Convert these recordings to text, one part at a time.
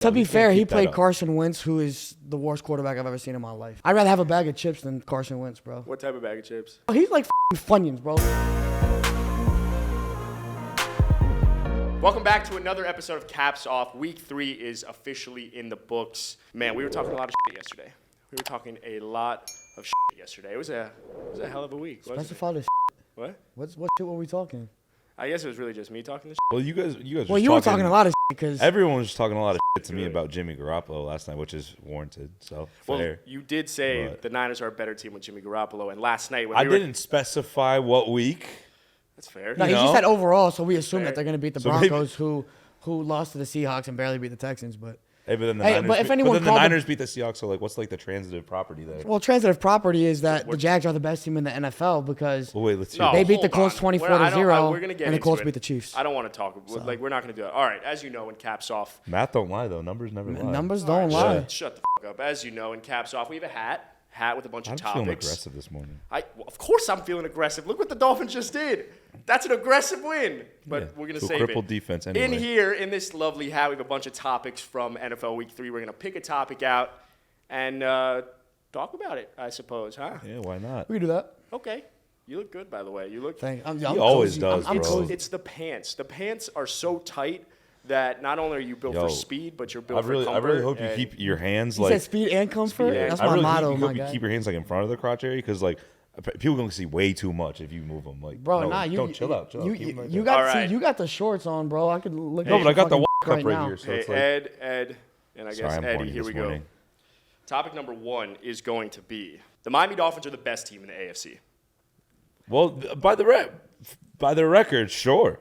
To be fair, he played up. Carson Wentz, who is the worst quarterback I've ever seen in my life. I'd rather have a bag of chips than Carson Wentz, bro. What type of bag of chips? Oh, he's like Funyuns, bro. Welcome back to another episode of Caps Off. Week 3 is officially in the books. Man, we were talking a lot of shit yesterday. It was a hell of a week. Specify the What? What shit were we talking? I guess it was really just me talking this Well, you guys. Well, you were talking a lot of shit because Everyone was talking a lot of shit to me about Jimmy Garoppolo last night, which is warranted. So Well, fair. you did say But- the Niners are a better team with Jimmy Garoppolo, and last night when I didn't specify what week. That's fair. no, he You just know? said overall, so we assume Fair. that they're going to beat the So maybe- Broncos, who lost to the Seahawks and barely beat the Texans. But Hey, but then the Hey, Niners. but if anyone but then the called the- Niners beat the Seahawks. So like, what's like the transitive property there? well, transitive property is that the Jags are the best team in the NFL because Well, wait, let's see. No, they beat the hold Colts on. 24-0, We're gonna get and the into Colts it. beat the Chiefs. I don't want to talk. Like, we're not going to do it. All right, as you know, in Caps Off. Math don't lie though. Numbers never lie. Numbers don't lie. Shut the fuck up. As you know, in Caps Off, we have a hat with a bunch I'm of feeling topics. aggressive this morning. Well, of course I'm feeling aggressive. Look what the Dolphins just did. That's an aggressive win. But Yeah, we're going to to a save crippled it. defense anyway. In here, in this lovely hat, we have a bunch of topics from NFL Week 3. We're going to pick a topic out and talk about it, I suppose, huh? Yeah, why not? We can do that. Okay. You look good, by the way. You look. Thank you. He always cozy. does, I'm bro. cozy. It's the pants. The pants are so tight that not only are you built Yo, for speed, but you're built I for really comfort. hope you and- keep your hands He like. said speed and comfort. and- That's I my really motto, hope my you guy. keep your hands like in front of the crotch area because like people can see way too much if you move them. Like, Bro, no, nah, you don't chill out. You, Keep 'em right you there. got All right. see, you got the shorts on, bro. I could look. No, at but I got the fucking cup right now. here, so Hey, it's like. Ed, and I Sorry, guess I'm Eddie, horny here this we go. morning. Topic number 1 is going to be the Miami Dolphins are the best team in the AFC. Well, by the record, sure.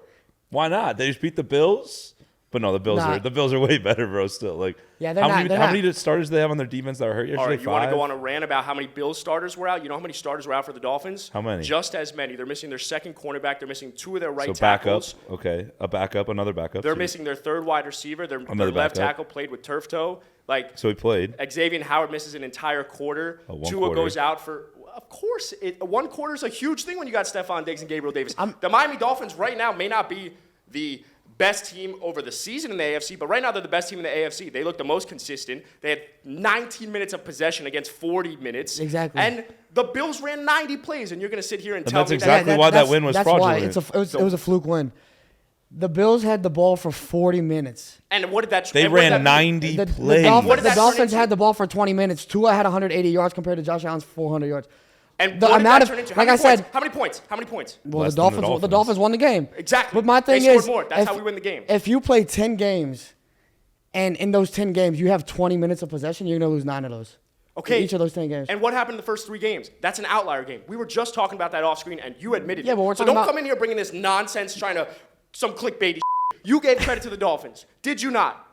Why not? They just beat the Bills. But no, the Bills are way better, bro. Still, like, Yeah, they're how not- many they're how not. many starters do they have on their defense that were hurt yesterday? All right, you want to 5? go on a rant about how many Bills starters were out? You know how many starters were out for the Dolphins? How many? Just as many. They're missing their second cornerback. They're missing 2 of their right So tackles. backup, okay, a backup, another backup. They're so- missing their third wide receiver. Their Another left backup. tackle played with turf toe. Like, So he played. Xavier Howard misses an entire quarter. one Tua quarter. goes out for. Of course, 1 quarter is a huge thing when you got Stephon Diggs and Gabriel Davis. The Miami Dolphins right now may not be the best team over the season in the AFC, but right now they're the best team in the AFC. They look the most consistent. They had 19 minutes of possession against 40 minutes. Exactly. And the Bills ran 90 plays, and you're going to sit here and tell that's me exactly that. why that win was that's fraudulent. Why it was a fluke win. The Bills had the ball for 40 minutes. And what did that? They and what did ran that mean? 90 The plays. What did that turn Dolphins into? had the ball for 20 minutes. Tua had 180 yards compared to Josh Allen's 400 yards. And The what did amount that of- turn into? like How I many said- points? How many points? How many points? Well, Less the than the Dolphins Dolphins. won the game. Exactly. But my thing They is, scored more. That's how we win the game. If you play 10 games, and in those 10 games you have 20 minutes of possession, you're gonna lose 9 of those. Okay. In each of those 10 games. And what happened in the first 3 games? That's an outlier game. We were just talking about that off screen, and you admitted Yeah, it. but we're so talking don't about- come in here bringing this nonsense, trying to some clickbaity. You gave credit to the Dolphins, did you not?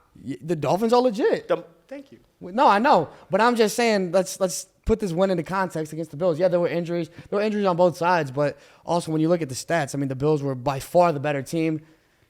The Dolphins are legit. Thank you. No, I know, but I'm just saying let's put this win into context against the Bills. Yeah, there were injuries. There were injuries on both sides, but also when you look at the stats, I mean, the Bills were by far the better team.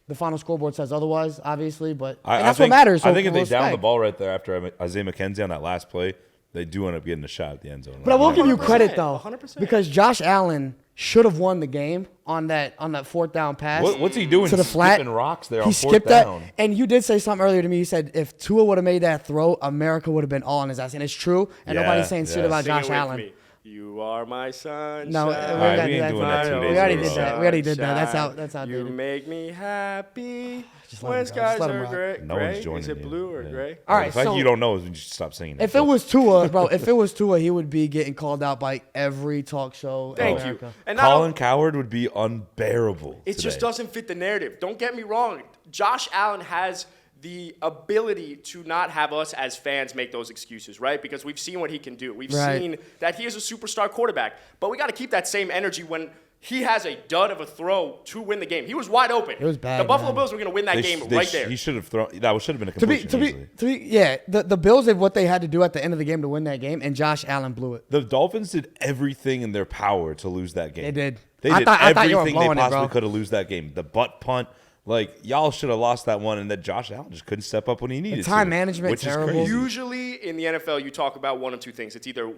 The final scoreboard says otherwise, obviously, but and that's what matters. So I think if they down the respect. ball right there after Isaiah McKenzie on that last play, they do end up getting a shot at the end zone. But I will give you 100%, credit though, 100%. because Josh Allen should have won the game on that 4th down pass. What's he doing? To the flat, Skipping rocks there he on skipped 4th that, down. and you did say something earlier to me. You said if Tua would have made that throw, America would have been all on his ass, and it's true. And Yeah, nobody's saying shit yeah. about Sing it Josh with Allen. me. You are my sunshine. No, we right, already we ain't did doing that 2 days We already in a did row. that. We already did that. That's Sunshine. outdated. You make me happy Just let when him go. Just skies let him are rock. gray. No one's joining Is it you. blue or Yeah. gray? All right, The fact so you don't know is when you should stop singing. if it was Tua, bro, if it was Tua, he would be getting called out by every talk show in Thank America. you. And not Colin Coward would be unbearable. It just doesn't fit the narrative. Don't get me wrong. Josh Allen has the ability to not have us as fans make those excuses, right? Because we've seen what he can do. We've Right. seen that he is a superstar quarterback. But we got to keep that same energy when he has a dud of a throw to win the game. He was wide open. It was bad, The Buffalo man. Bills were going to win that game right there. He should have thrown. That should have been a To be, completion. easily. yeah, the Bills did what they had to do at the end of the game to win that game, and Josh Allen blew it. The Dolphins did everything in their power to lose that game. They did. They I did thought you were everything they blowing it, possibly bro. could to lose that game. The butt punt, like y'all should have lost that one, and that Josh Allen just couldn't step up when he needed to. time management, which terrible. is crazy. Usually in the NFL, you talk about one of two things. It's either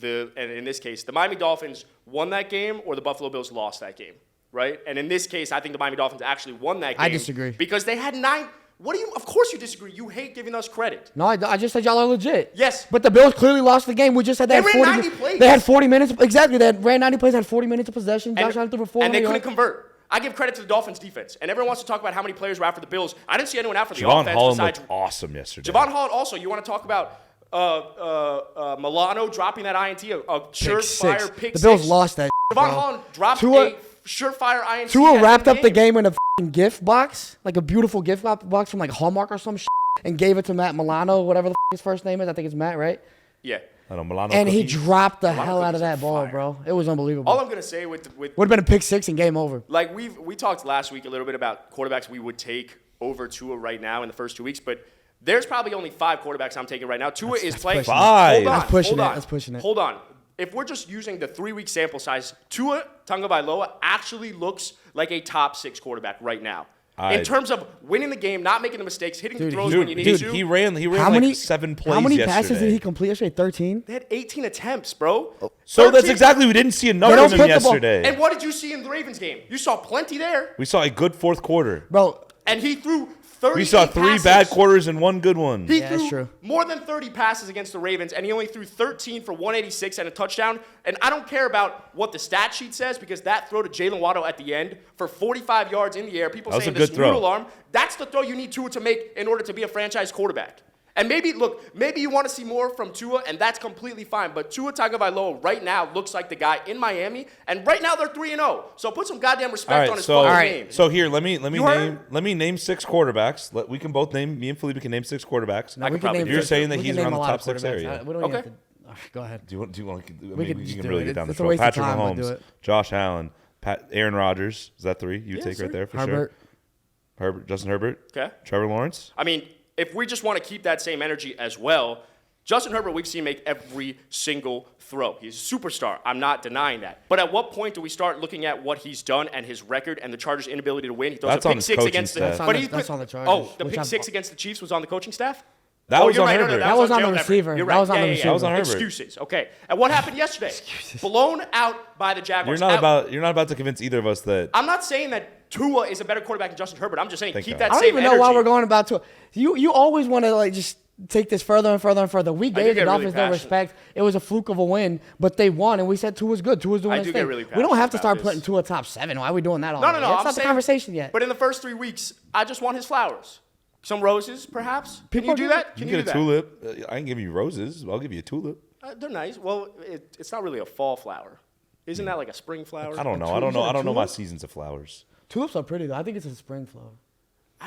and in this case, the Miami Dolphins won that game or the Buffalo Bills lost that game, right? And in this case, I think the Miami Dolphins actually won that game. I disagree. Because they had What do you? Of course you disagree. You hate giving us credit. No, I just said y'all are legit. Yes. But the Bills clearly lost the game. We just said they had ran 40 90 plays. They had 40 minutes. Exactly. They ran 90 plays, had 40 minutes of possession. Josh Allen threw for 400 and they couldn't yards. convert. I give credit to the Dolphins defense. And everyone wants to talk about how many players were out for the Bills. I didn't see anyone out for the Javon offense Holland besides looked awesome yesterday. Javon Holland also. You want to talk about Milano dropping that INT, a surefire pick The six. Bills lost that. Javon bro. Holland dropped Tua- a surefire INT. Tua at wrapped the up the game in a gift box, like a beautiful gift box from like Hallmark or some and gave it to Matt Milano, whatever the his first name is. I think it's Matt, right? Yeah. I know, Milano And he cookies. dropped the Milano hell out of cookies that are ball, fire. bro. It was unbelievable. All I'm gonna say with Would have been a pick six and game over. like we talked last week a little bit about quarterbacks we would take over Tua right now in the first 2 weeks, but there's probably only 5 quarterbacks I'm taking right now. Tua is playing. pushing it. Five. Hold on, That's pushing hold it. on, That's pushing it. Hold on. If we're just using the 3-week sample size, Tua Tagovailoa actually looks like a top 6 quarterback right now. In terms of winning the game, not making the mistakes, hitting the throws when you need to. He ran How like many 7 plays How many yesterday. passes did he complete yesterday? 13. They had 18 attempts, bro. So that's 13. exactly, we didn't see enough They don't of him put the ball- yesterday. And what did you see in the Ravens game? You saw plenty there. We saw a good fourth quarter. Bro, And he threw 30 We saw 3 bad quarters and 1 good one. He Yeah, that's threw true. more than 30 passes against the Ravens, and he only threw 13 for 186 and a touchdown. And I don't care about what the stat sheet says, because that throw to Jalen Waddle at the end for 45 yards in the air, people That was saying a this good throw. noodle arm, that's the throw you need Tua to make in order to be a franchise quarterback. And maybe you want to see more from Tua, and that's completely fine. But Tua Tagovailoa right now looks like the guy in Miami, and right now they're 3-0. So put some goddamn respect on his fucking name. So here, let me heard? name 6 quarterbacks. We can both name. Me and Felipe can name 6 quarterbacks. I could probably name do You're it. saying that we he's can name around a the lot top of 6 quarterbacks. area. Okay. All right, go ahead. Do you want? We You could just can do really it. get down the It's a road. waste of Patrick time, but do Mahomes, it. Josh Allen, Aaron Rodgers. Is that 3? You take sir. right there for Herbert. sure. Justin Herbert. Okay. Trevor Lawrence. I mean, if we just want to keep that same energy as well, Justin Herbert, we've seen make every single throw. He's a superstar. I'm not denying that. But at what point do we start looking at what he's done and his record and the Chargers' inability to win? He throws That's a on pick his 6 coaching against staff. That's on the Chargers, Oh, the which pick I'm- 6 against the Chiefs was on the coaching staff? That Oh, was you're on right. Herbert. That was on the Gerald Everett. receiver. You're That right. was on the Yeah, receiver. That was on Herbert. Excuses. Okay. And what happened yesterday? Blown out by the Jaguars. You're not about to convince either of us that. I'm not saying that Tua is a better quarterback than Justin Herbert. I'm just saying Thank keep God. that I don't same even energy. know why we're going about to. You always want to like just take this further and further and further. We do gave the get really Dolphins no passionate. respect. It was a fluke of a win, but they won, and we said Tua's good. Tua's doing I his do thing. get really We don't have to passionate start about putting this. Tua top 7. Why are we doing that all No. That's I'm not the saying- conversation yet. But in the first 3 weeks, I just want his flowers. Some roses, perhaps. Can People you are do doing- that? Can You you get do a that? tulip. I can give you roses. I'll give you a tulip. They're nice. Well, it's not really a fall flower. Isn't that like a spring flower? I don't know. tulip? I don't know. You said I don't know my tulip? seasons of flowers. Tulips are pretty though. I think it's a spring flower.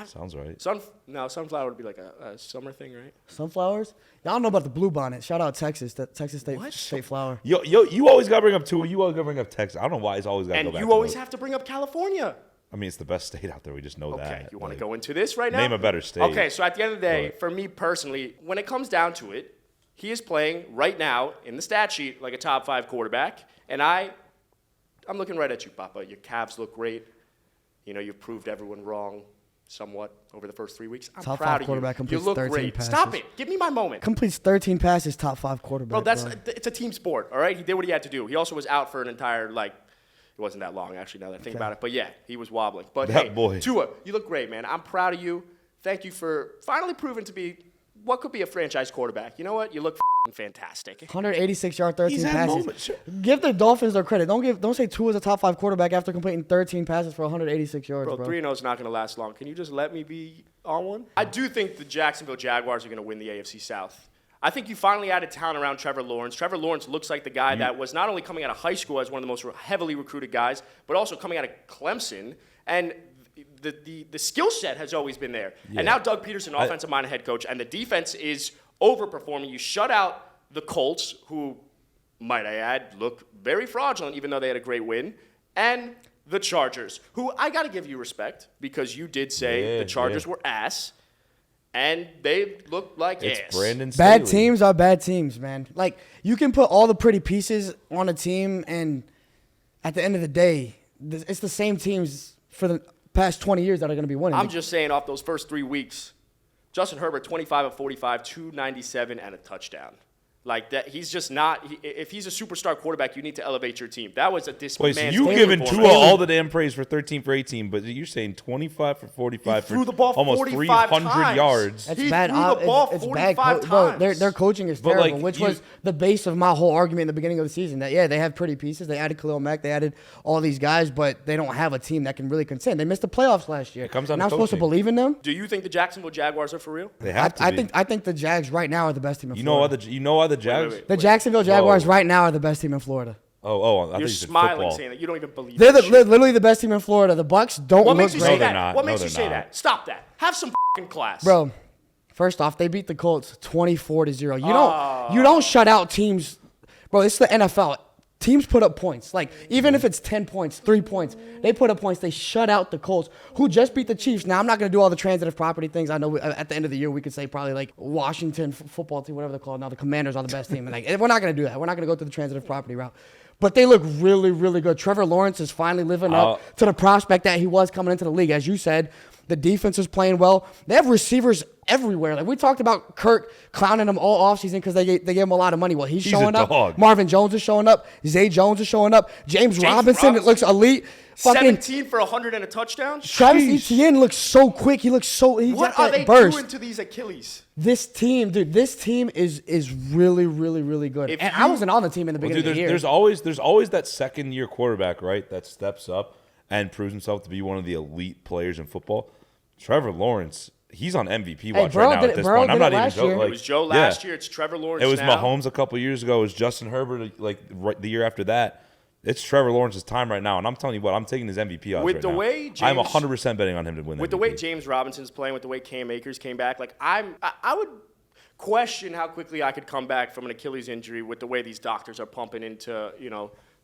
Sounds right. Sunflower would be like a summer thing, right? Sunflowers? Y'all know about the blue bonnet. Shout out Texas. That Texas State flower. You always gotta bring up Tua. You always gotta bring up Texas. I don't know why it's always gotta go And back. you to always those. have to bring up California. I mean, it's the best state out there. We just know Okay, that. you want to but- go into this right now? Name a better state. Okay, so at the end of the day, What? for me personally, when it comes down to it, he is playing right now in the stat sheet like a top 5 quarterback, and I'm looking right at you, Papa. Your Cavs look great. You know, you've proved everyone wrong somewhat over the first 3 weeks. I'm Top proud 5 of quarterback you. You completes look 13 great. passes. Stop it. Give me my moment. Completes 13 passes, top 5 quarterback. Bro, bro. it's a team sport, all right? He did what he had to do. He also was out for an entire, it wasn't that long, actually, now that I think about it. But, yeah, he was wobbling. But, That hey, boy. Tua, you look great, man. I'm proud of you. Thank you for finally proving to be what could be a franchise quarterback. You know what? You look fantastic. 186-yard, 13 He's had passes. moments, sure. Give the Dolphins their credit. Don't say Tua's a top 5 quarterback after completing 13 passes for 186 yards, Bro, bro. 3-0 is not going to last long. Can you just let me be on one? I do think the Jacksonville Jaguars are going to win the AFC South. I think you finally added talent around Trevor Lawrence. Trevor Lawrence looks like the guy that was not only coming out of high school as one of the most heavily recruited guys, but also coming out of Clemson. And the skill set has always been there. Yeah. And now Doug Peterson, offensive-minded head coach, and the defense is overperforming. You shut out the Colts, who, might I add, look very fraudulent, even though they had a great win, and the Chargers, who I got to give you respect because you did say the Chargers were ass, and they looked like It's ass. Brandon Bad Staley. teams are bad teams, man. Like, you can put all the pretty pieces on a team, and at the end of the day, it's the same teams for the past 20 years that are going to be winning. I'm just saying, off those first 3 weeks, Justin Herbert, 25 of 45, 297, and a touchdown. Like that, he's just not. If he's a superstar quarterback, you need to elevate your team. That was a Wait, so dismantle. you giving Tua all the damn praise for 13 for 18, but you're saying 25 for 45 He threw for the ball almost 45 300 times. yards. That's He bad. threw the ball it's 45 bad. Bro, times. their coaching is But, terrible, like, which you- was the base of my whole argument in the beginning of the season. That they have pretty pieces. They added Khalil Mack. They added all these guys, but they don't have a team that can really contend. They missed the playoffs last year. It comes down and to I'm supposed to coaching. believe in them. Do you think the Jacksonville Jaguars are for real? They have to be. I think the Jags right now are the best team in You know Florida. why the Jags? wait. The Jacksonville Jaguars Whoa. right now are the best team in Florida. I thought You're you said smiling football. saying that. You don't even believe They're that shit. literally the best team in Florida. The Bucks don't What look makes you great. say they're that? not. What No, makes you they're say not. that? Stop that. Have some fucking class. Bro, first off, they beat the Colts 24-0. You don't shut out teams. Bro, it's the NFL. Teams put up points. Like, even if it's 10 points, 3 points, they put up points. They shut out the Colts, who just beat the Chiefs. Now, I'm not going to do all the transitive property things. I know at the end of the year, we could say probably like Washington football team, whatever they're called. Now, the Commanders are the best team. And like, we're not going to do that. We're not going to go through the transitive property route. But they look really, really good. Trevor Lawrence is finally living up to the prospect that he was coming into the league. As you said, the defense is playing well. They have receivers everywhere. Like we talked about Kirk clowning him all offseason because they gave him a lot of money. Well, he's showing a up. dog. Marvin Jones is showing up. Zay Jones is showing up. James Robinson looks elite. Fucking 17 for 100 and a touchdown? Travis Etienne looks so quick. He's What got are that they burst. doing to these Achilles? This team, dude, is really, really, really good. If And you- I wasn't on the team in the Well, beginning dude, of the year. there's always that second year quarterback, right, that steps up and proves himself to be one of the elite players in football. Trevor Lawrence, he's on MVP watch Burrow right now did at it- this Burrow point. I'm did it not even last joking. year. Like, It was Joe yeah. last year. It's Trevor Lawrence It was now. Mahomes a couple years ago. It was Justin Herbert like right, the year after that. It's Trevor Lawrence's time right now, and I'm telling you what, I'm taking his MVP odds With right the now. way I'm James- 100% betting on him to win. With the way James Robinson's playing, with the way Cam Akers came back, like I would question how quickly I could come back from an Achilles injury with the way these doctors are pumping into,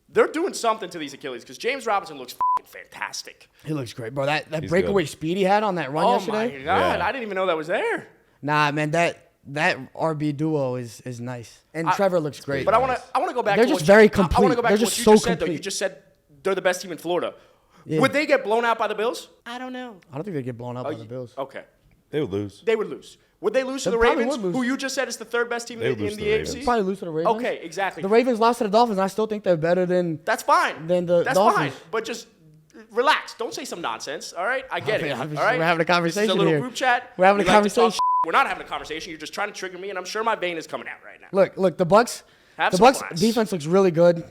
they're doing something to these Achilles because James Robinson looks fantastic. He looks great, bro. That He's breakaway good. speed he had on that run Oh yesterday. my God, Yeah. I didn't even know that was there. Nah, man, that RB duo is nice, and Trevor looks great. But I want to go back. They're to just what very you, I complete. want to go back They're to just what you so just said, though. You complete. just said they're the best team in Florida. Yeah. Would they get blown out by the Bills? I don't know. I don't think they get blown up by the Bills. Okay, They would lose. they would lose. Would they lose to They the probably Ravens, would lose. who you just said is the third best team They in would lose the to the AFC? Ravens. Probably lose to the Ravens. Okay, exactly. The Ravens lost to the Dolphins, and I still think they're better than. That's fine. Then the That's Dolphins. fine. But just relax. Don't say some nonsense. All right, I get it. mean, All right, we're having a This is conversation a little here. group chat. We're having a We like to talk conversation. We're not having a conversation. You're just trying to trigger me, and I'm sure my vein is coming out right now. Look, the Bucks. Have The some Bucks class. defense looks really good.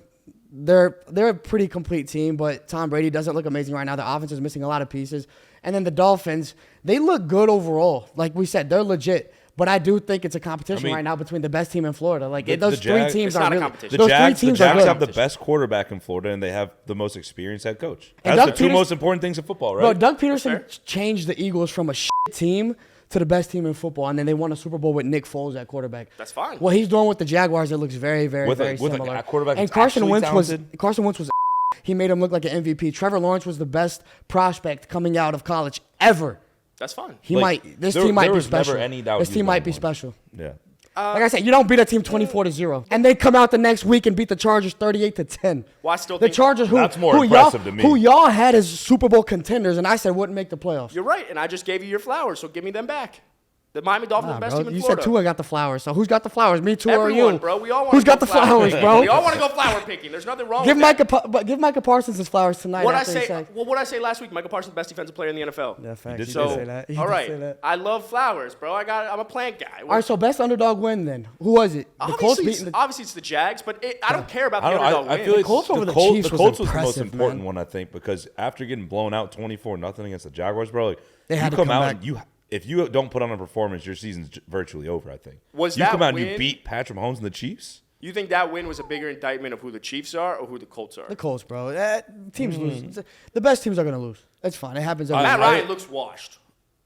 They're a pretty complete team, but Tom Brady doesn't look amazing right now. The offense is missing a lot of pieces. And then the Dolphins, they look good overall. Like we said, they're legit. But I do think it's a competition right now between the best team in Florida. Like those the three Jags- teams It's are not a really. competition. Those The three teams Jags are good. have the best quarterback in Florida, and they have the most experienced head coach. And That's Doug the two Peters- most important things in football, right? Bro, Doug Peterson fair. changed the Eagles from a shit team to the best team in football, and then they won a Super Bowl with Nick Foles at quarterback. That's fine. What he's doing with the Jaguars, it looks very, very, With a- very with a similar. quarterback and that's actually talented. Carson Wentz was. He made him look like an MVP. Trevor Lawrence was the best prospect coming out of college ever. That's fine. He Like, might. This there- team might there be was never special. any doubt This he team was might number be one. special. Yeah. Like I said, you don't beat a team 24-0, and they come out the next week and beat the Chargers 38-10. Well, I still the think- Chargers, That's more impressive to me. who y'all had as Super Bowl contenders, and I said wouldn't make the playoffs. You're right, and I just gave you your flowers, so give me them back. The Miami Dolphins are Nah, the best bro, team in you Florida. said Tua got the flowers, so who's got the flowers? Me, Tua, Everyone, or you? bro. We all want Who's to go got the flowers, bro? We all want to go flower picking. There's nothing wrong Give with that. Micah Parsons his flowers tonight. What I after he say? sacked. Well, what I say last week? Michael Parsons, best defensive player in the NFL. Yeah, facts. did He say did that. say that. He All did right, say that. I love flowers, bro. I'm a plant guy. All right, so best underdog win then. Who was it? The Colts Obviously, beating the. it's the Jags, but I don't care about the I don't underdog know. I win. feel like Colts over the Colts Chiefs the was Colts was the most impressive, important man. one, I think, because after getting blown out 24-0 against the Jaguars, bro, like They you had to come come out back. and if you don't put on a performance, your season's virtually over. I think. Was you that come out and you win- beat Patrick Mahomes and the Chiefs? You think that win was a bigger indictment of who the Chiefs are or who the Colts are? The Colts, bro. Teams lose. The best teams are gonna lose. It's fine. It happens every Matt year. Ryan looks washed.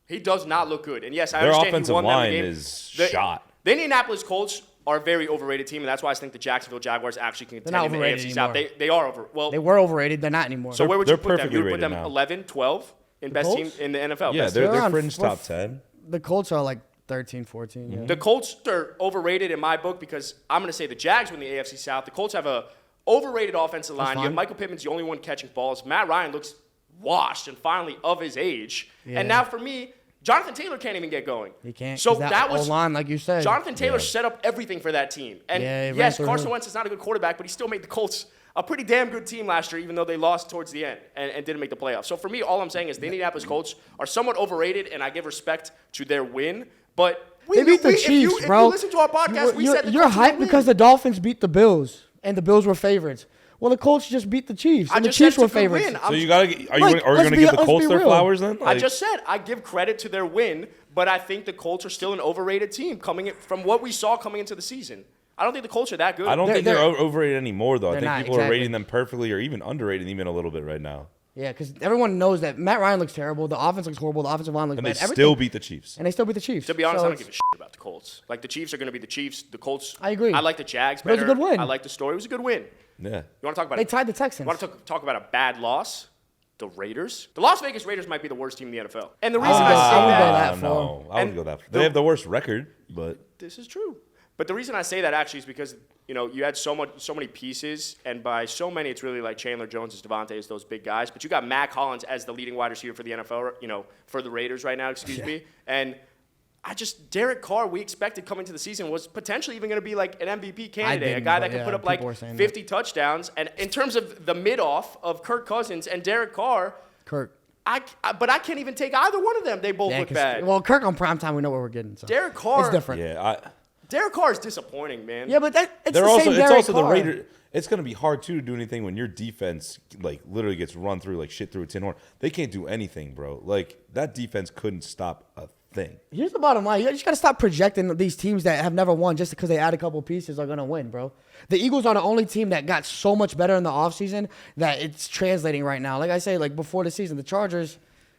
He does not look good. And yes, I Their understand offensive he won line that game. is shot. The Indianapolis Colts are a very overrated team, and that's why I think the Jacksonville Jaguars actually can They're not contend in the overrated AFC South. anymore. They are over. Well, They were overrated. They're not anymore. so where would you they're put them? perfectly You would put rated them now. 11, 12 in best Colts? team in the NFL. Yeah, best they're on fringe fourth- top 10. the Colts are like 13, 14. Yeah. The Colts are overrated in my book because I'm going to say the Jags win the AFC South. The Colts have a overrated offensive line. You have fine. Michael Pittman's the only one catching balls. Matt Ryan looks washed and finally of his age. Yeah. And now for me, Jonathan Taylor can't even get going. He can't. So 'cause that was line, like you said. Jonathan Taylor Yeah. set up everything for that team. And Yeah, he ran yes, through Carson him. Wentz is not a good quarterback, but he still made the Colts a pretty damn good team last year, even though they lost towards the end and didn't make the playoffs. So for me, all I'm saying is the Indianapolis Colts are somewhat overrated, and I give respect to their win. But They beat the Chiefs, bro. If you listen to our podcast, we said the you're Colts were gonna hyped win. because the Dolphins beat the Bills, and the Bills were favorites. Well, the Colts just beat the Chiefs, I and the just said Chiefs it's a were good favorites. win. So you gotta. Are you Like, going let's to be- give the let's Colts be their real. flowers then? I just said I give credit to their win, but I think the Colts are still an overrated team from what we saw coming into the season. I don't think the Colts are that good. I don't think they're- they're overrated anymore, though. I They're think not, people are exactly. rating them perfectly or even underrating them even a little bit right now. Yeah, because everyone knows that Matt Ryan looks terrible. The offense looks horrible. The offensive line looks And they bad. still beat the Chiefs. And they still beat the Chiefs. To be honest, So I don't it's- give a shit about the Colts. Like, the Chiefs are going to be the Chiefs. The Colts. I agree. I like the Jags But it was better. a good win. I like the story. It was a good win. Yeah. You want to talk about They it? tied the Texans. You want to talk about a bad loss? The Raiders? The Las Vegas Raiders might be the worst team in the NFL. And the reason I I say wouldn't go that, that no, far. I would And go that far. the- They have the worst record, but this is true. But the reason I say that actually is because you had so many pieces, and by so many, it's really like Chandler Jones, as Devontae, as those big guys. But you got Mac Hollins as the leading wide receiver for the NFL, for the Raiders right now. Excuse me. And Derek Carr, we expected coming to the season was potentially even going to be like an MVP candidate, a didn't, guy but that could yeah, put up like people were saying 50 touchdowns. And in terms of the mid-off of Kirk Cousins and Derek Carr, Kirk. but I can't even take either one of them. They both Yeah, look 'cause- bad. Well, Kirk on primetime, we know what we're getting. So. Derek Carr, It's different. yeah, Derek Carr is disappointing, man. Yeah, but it's they're the also same it's Derek also the Carr. Raiders. It's going to be hard too to do anything when your defense like literally gets run through like shit through a tin horn. They can't do anything, bro. Like that defense couldn't stop a thing. Here's the bottom line. You just got to stop projecting these teams that have never won just because they add a couple pieces are going to win, bro. The Eagles are the only team that got so much better in the offseason that it's translating right now. Like I say, like before the season, the Chargers,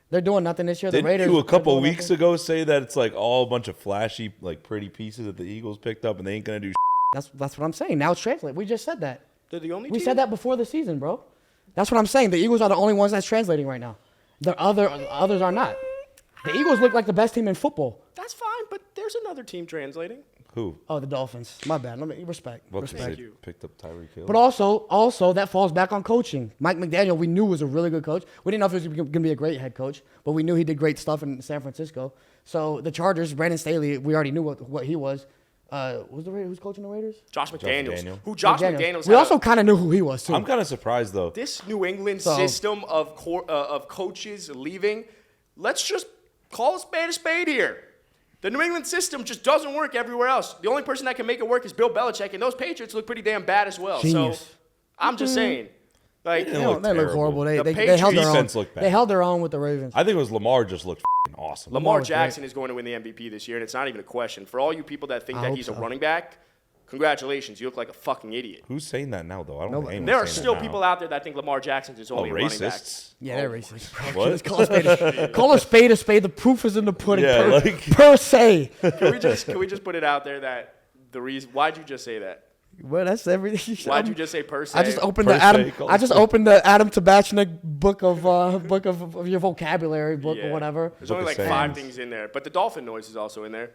they're doing nothing this year. The Didn't Raiders, you a couple they're doing weeks nothing. ago say that it's like all a bunch of flashy, like pretty pieces that the Eagles picked up and they ain't gonna do? That's what I'm saying. Now it's translating. We just said that. They're the only We team? said that before the season, bro. That's what I'm saying. The Eagles are the only ones that's translating right now. The others are not. The Eagles look like the best team in football. That's fine, but there's another team translating. Who? Oh, the Dolphins. My bad. Let me respect. Well, 'cause Respect. they picked up Tyreek Hill. But also that falls back on coaching. Mike McDaniel, we knew was a really good coach. We didn't know if he was going to be a great head coach, but we knew he did great stuff in San Francisco. So the Chargers, Brandon Staley, we already knew what he was. Who's coaching the Raiders? Josh McDaniels. McDaniel. Who Josh McDaniels We had also kind of knew who he was too. I'm kind of surprised though. this New England So- system of coaches leaving. Let's just call a spade here. The New England system just doesn't work everywhere else. The only person that can make it work is Bill Belichick, and those Patriots look pretty damn bad as well. Genius. So I'm just saying, like, They they didn't look look terrible. horrible. They The held their own. Defense looked bad. They held their own with the Ravens. I think it was Lamar just looked f***ing awesome. Lamar was great. Jackson is going to win the MVP this year, and it's not even a question. For all you people that think I that hope he's a so. running back, congratulations. You look like a fucking idiot. Who's saying that now though? I don't think anyone's There are saying still that now. people out there that think Lamar Jackson's is only a running back. racists. Yeah, they're racist. What? Just call a spade a spade. The proof is in the pudding. Yeah, per se. Can we just put it out there that the reason? Why'd you just say that? Well, that's everything. Why'd you just say per se? I just opened Per the se, Adam. call I just it. opened the Adam Tabachnik book of your vocabulary book Yeah. or whatever. There's only Book like of 5 sayings. things in there, but the dolphin noise is also in there.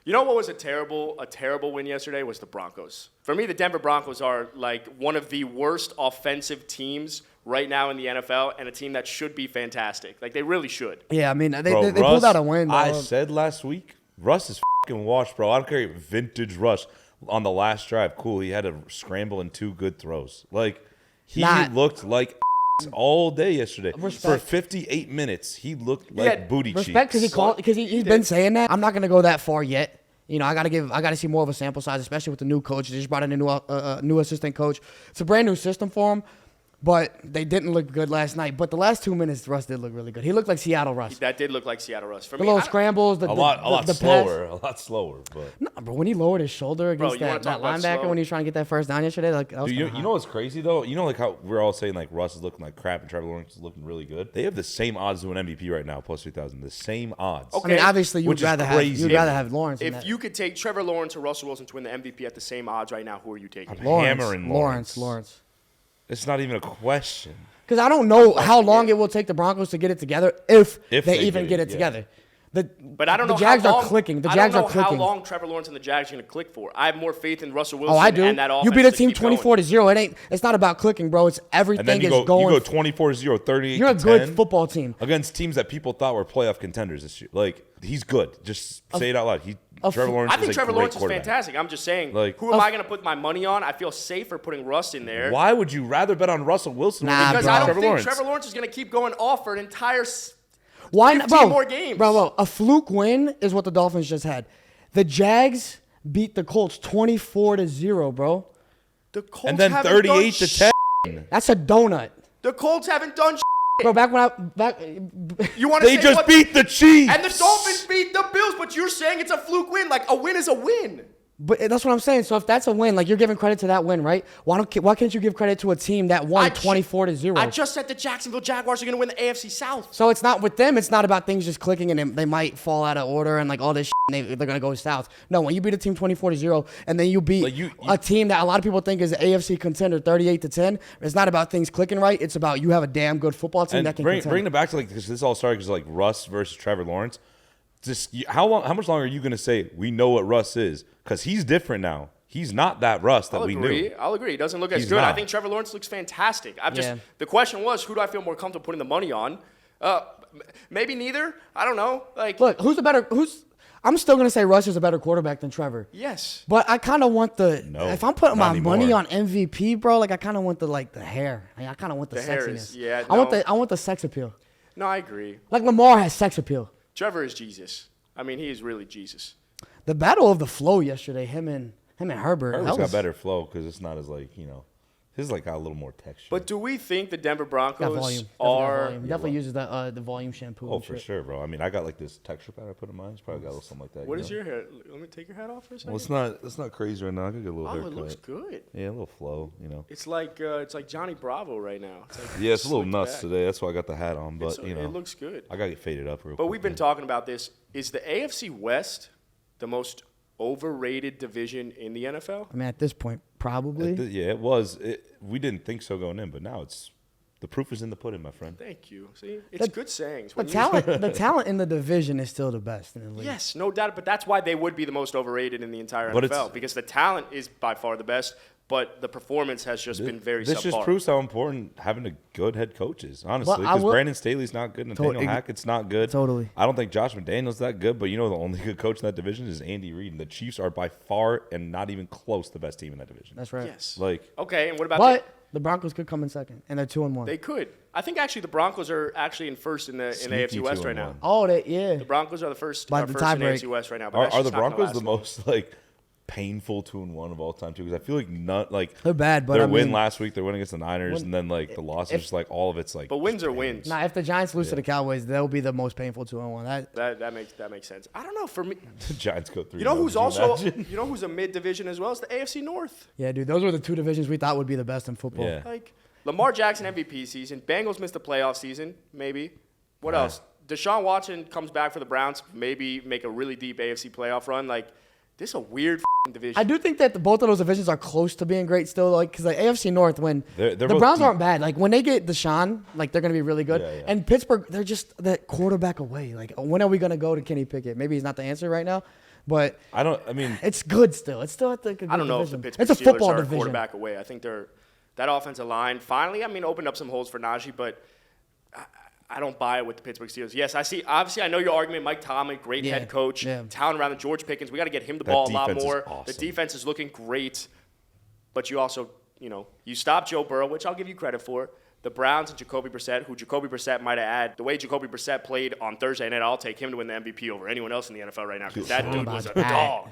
You know what was a terrible win yesterday was the Broncos. For me, the Denver Broncos are like one of the worst offensive teams right now in the NFL, and a team that should be fantastic. Like they really should. Yeah, I mean they Bro, pulled Russ, out a win. I dog. said last week, Russ is fucking washed, bro. I don't care if vintage Russ on the last drive. Cool, he had a scramble and 2 good throws. Like he Not- looked like all day yesterday. Respect. For 58 minutes, he looked like had booty Respect cheeks. because he's been saying that. I'm not gonna go that far yet. You know, I gotta see more of a sample size, especially with the new coach. They just brought in a new assistant coach. It's a brand new system for him, but they didn't look good last night. But the last 2 minutes, Russ did look really good. He looked like Seattle Russ. That did look like Seattle Russ. For The me, little I don't- scrambles, the a lot pass. slower, a lot slower. But No, bro, when he lowered his shoulder against you wanna that talk about linebacker slow? when he was trying to get that first down yesterday, like that was dude, kinda you hot. know what's crazy though? You know, like how we're all saying like Russ is looking like crap and Trevor Lawrence is looking really good. They have the same odds to an MVP right now, plus 3,000. The same odds. Okay. I mean, obviously, Which is crazy. you'd rather have Lawrence. than If that. you could take Trevor Lawrence or Russell Wilson to win the MVP at the same odds right now, who are you taking? hammering Lawrence. Lawrence. It's not even a question. Because I don't know how long it will take the Broncos to get it together if they they even get get it, it yeah. together. But I don't know the Jags how long, are clicking. The I Jags don't are know clicking. how long Trevor Lawrence and the Jags are going to click for. I have more faith in Russell Wilson Oh, I do. and that offense. You beat a to team keep going. 24-0. It's not about clicking, bro. It's everything And then you is go going. 24-0, 38 You're a to good 10 football team. against teams that people thought were playoff contenders this year. Like, he's good. Just say it out loud. Trevor Lawrence I think is a Trevor great Lawrence is quarterback. fantastic. I'm just saying, Like- who am I going to put my money on? I feel safer putting Russ in there. Why would you rather bet on Russell Wilson Nah, Because bro. I don't Trevor think Lawrence? Trevor Lawrence is going to keep going off for an entire Why 15 not, bro? more games. Bro, a fluke win is what the Dolphins just had. The Jags beat the Colts 24-0, bro. The Colts And then haven't 38 done to 10. That's a donut, The Colts haven't done bro. Back. You want to They say just what? beat the Chiefs. And the Dolphins beat the Bills, but you're saying it's a fluke win. Like, a win is a win. But that's what I'm saying. So if that's a win, like you're giving credit to that win, right? Why can't you give credit to a team that won 24-0? I just said the Jacksonville Jaguars are going to win the AFC South. So it's not with them. It's not about things just clicking and they might fall out of order and like all this. They're gonna go south. No, when you beat a team 24-0 and then you beat Like a team that a lot of people think is an AFC contender 38-10, it's not about things clicking right. It's about you have a damn good football team And that can bring contend. it back to because this all started because like Russ versus Trevor Lawrence. Just how much longer are you gonna say we know what Russ is? Because he's different now. He's not that Russ that we knew. I'll agree. He doesn't look as He's good. I not. think Trevor Lawrence looks fantastic. Yeah. The question was, who do I feel more comfortable putting the money on? Maybe neither. I don't know. Like, Look, I'm still gonna say Russ is a better quarterback than Trevor. yes. But I kind of want No, if I'm putting not my money anymore. on MVP, bro. Like I kind of want the hair. Like, I kind of want the hair sexiness. is- yeah, I no. want the sex appeal. No, I agree. Like Lamar has sex appeal. Trevor is Jesus. I mean, he is really Jesus. The battle of the flow yesterday, him and Herbert. Herbert's that was, got better flow because it's not as his got a little more texture. But do we think the Denver got Broncos volume. are? Definitely uses the volume shampoo. Oh, and for shit. sure, bro. I mean, I got like this texture pad I put in mine. It's probably got a little something like that. What is your hair? Let me take your hat off for a second. Well, it's not crazy right now. I could get a little Oh, haircut. it looks good. Yeah, a little flow. It's like Johnny Bravo right now. It's like Yeah, it's a little slicked nuts back. today. That's why I got the hat on. But It looks good. I gotta get faded up real quick. But we've been talking about this. Is the AFC West the most overrated division in the NFL? I mean, at this point, probably. Yeah, it was. We didn't think so going in, but now the proof is in the pudding, my friend. Thank you. See, it's good sayings. The When you- talent in the division is still the best in the league. Yes, no doubt. But that's why they would be the most overrated in the entire But NFL it's- because the talent is by far the best, but the performance has just been very This subpar. just proves how important having a good head coach is, honestly. Well, I Because will- Brandon Staley's not good, Nathaniel Totally. Hackett's not good. Totally. I don't think Josh McDaniels that good, but the only good coach in that division is Andy Reid. And the Chiefs are by far and not even close the best team in that division. That's right. Yes. Like, Okay, and what about But the Broncos could come in second, and they're 2-1. they could. I think actually the Broncos are actually in first in the AFC West right now. 2-1. Oh, yeah. The Broncos are the first, By are the first in tiebreak. AFC West right now. But are that's the just not gonna Broncos last the long. most painful 2-1 of all time too? Because I feel like They're bad, but their I win mean, last week, their win against the Niners, and then the losses, just all of it's But wins are wins. Nah, if the Giants lose to the Cowboys, they'll be the most painful 2-1. That makes sense. I don't know. For me, The Giants go 3. you know who's Could you also imagine? you know who's a mid division as well? It's the AFC North. Yeah, dude, those were the two divisions we thought would be the best in football. Yeah. Like Lamar Jackson MVP season. Bengals missed the playoff season. Maybe. What Yeah. else? Deshaun Watson comes back for the Browns. Maybe make a really deep AFC playoff run. Like this is a weird division. I do think that both of those divisions are close to being great still, like because the AFC North, when They're the both Browns deep. aren't bad, like when they get Deshaun, like they're gonna be really good. Yeah, yeah. And Pittsburgh, they're just that quarterback away. Like when are we gonna go to Kenny Pickett? Maybe he's not the answer right now, but I mean, it's good still. It's still at the. I don't know if the Pittsburgh It's a Steelers football are a division. quarterback away. I think that offensive line finally, opened up some holes for Najee, but I don't buy it with the Pittsburgh Steelers. Yes, I see. Obviously, I know your argument. Mike Tomlin, great Yeah, head coach, yeah. talent around the George Pickens. We got to get him the That ball a lot defense is more. awesome. The defense is looking great, but you also, you stopped Joe Burrow, which I'll give you credit for. The Browns and Jacoby Brissett, who Jacoby Brissett might have had. The way Jacoby Brissett played on Thursday night, I'll take him to win the MVP over anyone else in the NFL right now because that dude was a about that? dog.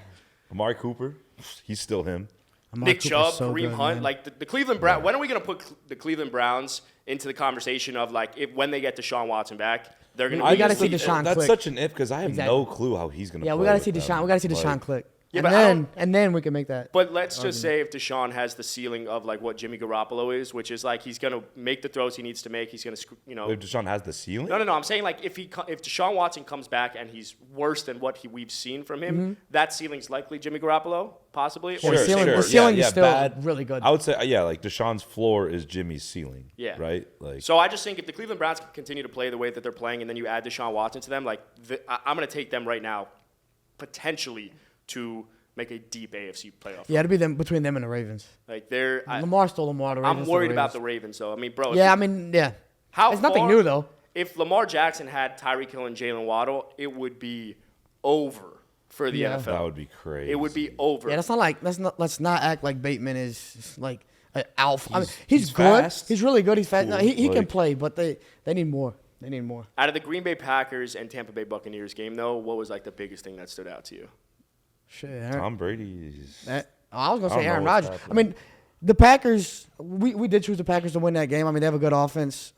Amari Cooper, he's still him. Amari Nick Cooper's Chubb, so Kareem good, Hunt, man. like the Cleveland Browns. When are we going to put the Cleveland Browns into the conversation of when they get Deshaun Watson back, they're going to. We gotta just see think Deshaun That's click. such an if because I have Exactly. no clue how he's going to. Yeah, we gotta see Deshaun. We gotta see Deshaun click. Yeah, and but then we can make that. But let's just say if Deshaun has the ceiling of like what Jimmy Garoppolo is, which is like he's gonna make the throws he needs to make. He's gonna, Wait, Deshaun has the ceiling? No. I'm saying like if Deshaun Watson comes back and he's worse than what we've seen from him, that ceiling's likely Jimmy Garoppolo, possibly. The ceiling is still really good. I would say, like Deshaun's floor is Jimmy's ceiling. Yeah. Right? Like. So I just think if the Cleveland Browns can continue to play the way that they're playing and then you add Deshaun Watson to them, like I'm going to take them right now potentially to make a deep AFC playoff. Yeah, it'd be between them and the Ravens. Like Lamar's still Lamar. The Ravens I'm worried about the Ravens, though. I mean, bro. Yeah, it's nothing new, though. If Lamar Jackson had Tyreek Hill and Jalen Waddle, it would be over for the NFL. That would be crazy. It would be over. Yeah, let's not act like Bateman is like an alpha. He's good. Fast. He's really good. He's fast. Cool. No, he can play, but they need more. They need more. Out of the Green Bay Packers and Tampa Bay Buccaneers game, though, what was like the biggest thing that stood out to you? Shit, Tom Brady's. I was gonna say Aaron know what's Rodgers. happening. I mean, the Packers. We did choose the Packers to win that game. I mean, they have a good offense.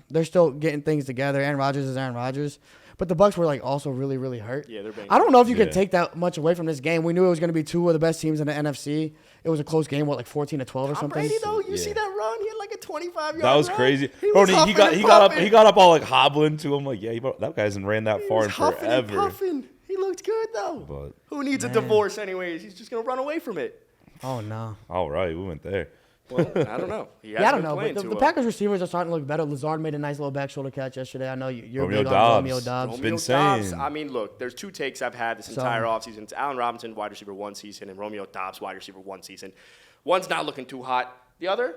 They're still getting things together. Aaron Rodgers is Aaron Rodgers. But the Bucs were like also really, really hurt. Yeah, they're banged I don't know if you Yeah. could take that much away from this game. We knew it was going to be two of the best teams in the NFC. It was a close game, like 14-12 or Tom something. Brady, though, you Yeah. see that run? He had like a 25-yard That was run. crazy. He Bro, was he huffing got and up. He puffing. got up all like hobbling to him. Like, yeah, that guy hasn't ran that He far was in huffing and forever. puffing. He looked good, though. But Who needs a divorce anyways? He's just going to run away from it. Oh no. all right, we went there. Well, I don't know. He Yeah, I hasn't don't know. been But playing the too Packers receivers are starting to look better. Lazard made a nice little back shoulder catch yesterday. I know you're Romeo big on Doubs. Romeo Dobbs. It's Romeo been Doubs, saying. I mean, look, there's two takes I've had this entire offseason. It's Allen Robinson, wide receiver one season, and Romeo Doubs, wide receiver one season. One's not looking too hot. The other,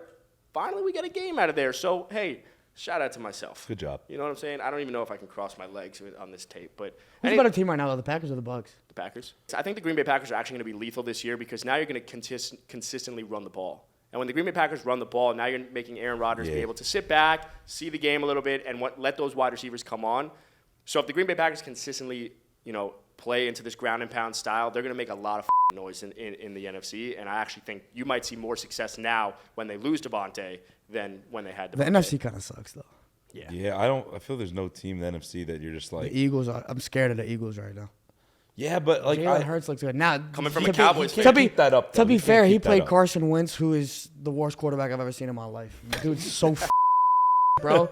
finally we get a game out of there. So, hey, shout out to myself. Good job. You know what I'm saying? I don't even know if I can cross my legs on this tape. But Who's a better team right now, though, the Packers or the Bucs? The Packers. I think the Green Bay Packers are actually going to be lethal this year because now you're going to consistently run the ball. And when the Green Bay Packers run the ball, now you're making Aaron Rodgers be able to sit back, see the game a little bit, and let those wide receivers come on. So if the Green Bay Packers consistently, play into this ground and pound style, they're going to make a lot of noise in the NFC. And I actually think you might see more success now when they lose Devontae than when they had Devontae. The NFC kind of sucks, though. Yeah. I feel there's no team in the NFC that you're just like. The Eagles, I'm scared of the Eagles right now. Yeah, but like Jalen Hurts looks good. Now, Coming from a Cowboys fan. to be, keep that up, though. to be He can't fair, he keep that played up. Carson Wentz, who is the worst quarterback I've ever seen in my life. Dude's so bro.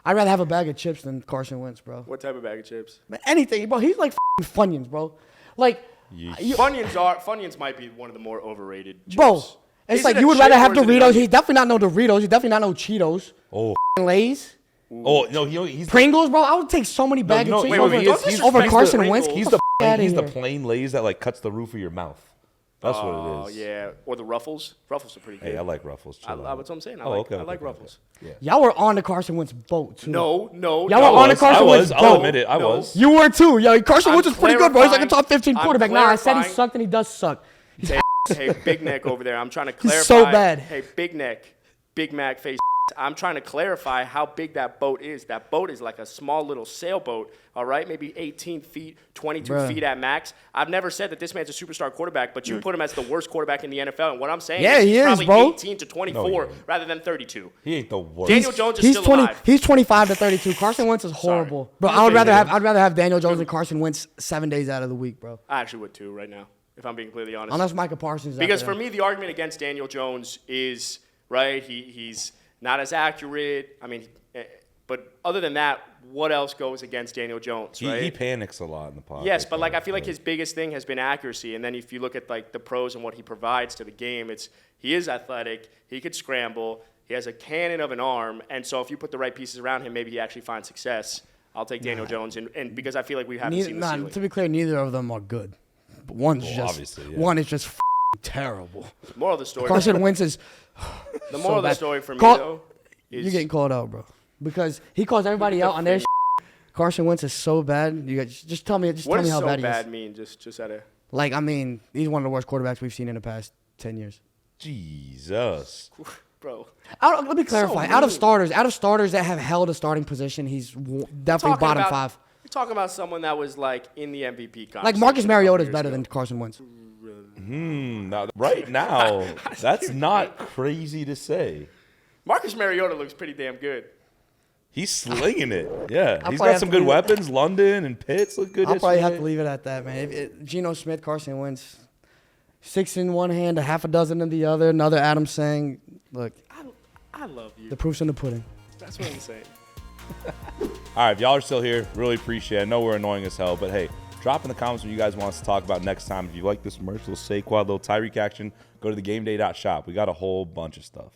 I'd rather have a bag of chips than Carson Wentz, bro. What type of bag of chips? Man, anything, bro. He's like Funyuns, bro. Like, Funyuns might be one of the more overrated chips. bro, it's Is like it a you would chip rather or have is it an Doritos. onion? He's definitely not no Doritos. He's definitely not no Cheetos. Oh, Lay's. oh no, he's Pringles, bro. I would take so many bags of chips over Carson Wentz. He's Get the outta he's the here. plain Lay's that like cuts the roof of your mouth. That's what it Oh, is. yeah. Or the Ruffles. Ruffles are pretty good. Hey, I like Ruffles. Chill out. That's what I'm saying. I Okay, like okay, Ruffles. okay. Y'all were on the Carson Wentz boat, too. No. Y'all were on the Carson Wentz boat. I'll admit it. I No. was. You were, too. Yo, Carson I'm Wentz is pretty good, bro. He's like a top 15 I'm quarterback. Nah, I said he clarifying. sucked, and he does suck. Hey, Big Neck over there. I'm trying to clarify. He's so bad. Hey, Big Neck, Big Mac face. I'm trying to clarify how big that boat is. That boat is like a small little sailboat, all right? Maybe 18 feet, 22 Bruh. feet at max. I've never said that this man's a superstar quarterback, but you put him as the worst quarterback in the NFL. And what I'm saying Yeah, is he he's is, probably bro. 18 to No, 24 he ain't. rather than 32. He ain't the worst. Daniel Jones is He's still alive. He's 25 to 32. Carson Wentz is horrible, bro. I'd rather have Daniel Jones and Carson Wentz 7 days out of the week, bro. I actually would too right now, if I'm being completely honest. Unless Micah Parsons. Because after for me, the argument against Daniel Jones is, right, he's not as accurate. I mean, but other than that, what else goes against Daniel Jones, right? He panics a lot in the pocket. Yes, but like I feel like his biggest thing has been accuracy. And then if you look at like the pros and what he provides to the game, he is athletic, he could scramble, he has a cannon of an arm, and so if you put the right pieces around him, maybe he actually finds success. I'll take Daniel Jones, and because I feel like we haven't seen the ceiling. To be clear, neither of them are good. But one's obviously, yeah. one is just terrible. Moral of the story. Carson Wentz is The so moral of the bad. story for me Call- though is You're getting called out, bro, because he calls everybody out on their. Carson Wentz is so bad. You guys, just tell me what how does so bad he bad is. mean? Just at a Like, I mean, he's one of the worst quarterbacks we've seen in the past 10 years. Jesus. bro. Let me clarify. Out of mean. starters that have held a starting position, he's definitely Talking bottom about- 5. You're talking about someone that was like in the MVP conversation. Like Marcus Mariota is a couple better years than ago. Carson Wentz. Right now, that's not crazy to say. Marcus Mariota looks pretty damn good. He's slinging it. Yeah, I'll he's probably got have some to good leave it- weapons. London and Pitts look good. I'll probably have yesterday. to leave it at that, man. Geno Smith, Carson Wentz. 6 in one hand, a half a dozen in the other. Another Adam saying, look, I love you. the proof's in the pudding. That's what I'm saying. All right, if y'all are still here, really appreciate it. I know we're annoying as hell, but hey, drop in the comments what you guys want us to talk about next time. If you like this merch, little Saquad, little Tyreek action, go to thegameday.shop. We got a whole bunch of stuff.